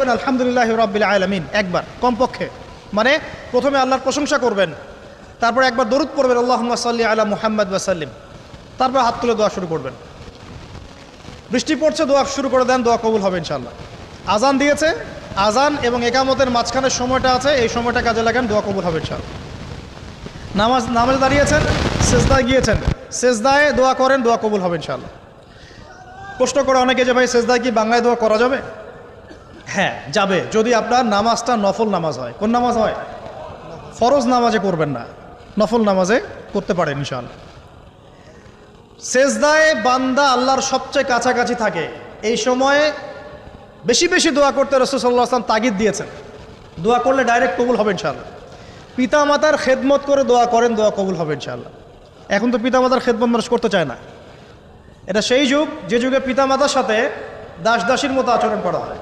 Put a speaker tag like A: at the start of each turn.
A: পড়বেন আলহামদুলিল্লাহি রাব্বিল আলামিন একবার কমপক্ষে, মানে প্রথমে আল্লাহর প্রশংসা করবেন, তারপর একবার দরুদ পড়বেন আল্লাহুম্মা সাল্লি আলা মুহাম্মাদ ওয়া সাল্লিম, তারপর হাত তুলে দোয়া শুরু করবেন। বৃষ্টি পড়ছে, দোয়া শুরু করে দেন, দোয়া কবুল হবে ইনশাআল্লাহ। আজান দিয়েছে, আজান এবং একামতের মাঝখানের সময়টা আছে, এই সময়টা কাজে লাগান, দোয়া কবুল হবে ইনশাআল্লাহ। নামাজে দাঁড়িয়েছেন, সেজদায় গিয়েছেন, সেজদায় দোয়া করেন, দোয়া কবুল হবে ইনশাআল্লাহ। প্রশ্ন করে অনেকে যে ভাই সেজদায় কি বাংলায় দোয়া করা যাবে? হ্যাঁ যাবে, যদি আপনার নামাজটা নফল নামাজ হয়। কোন নামাজ হয়? ফরজ নামাজে করবেন না, নফল নামাজে করতে পারেন ইনশাআল্লাহ। সেজদায় বান্দা আল্লাহর সবচেয়ে কাছাকাছি থাকে, এই সময়ে বেশি বেশি দোয়া করতে রাসূল সাল্লাল্লাহু আলাইহি ওয়াসাল্লাম তাগিদ দিয়েছেন। দোয়া করলে ডাইরেক্ট কবুল হবে ইনশাআল্লাহ। পিতা মাতার খেদমত করে দোয়া করেন, দোয়া কবুল হবে ইনশাআল্লাহ। এখন তো পিতা মাতার খেদমত মানুষ করতে চায় না। এটা সেই যুগ যে যুগে পিতা মাতার সাথে দাস দাসীর মতো আচরণ করা হয়।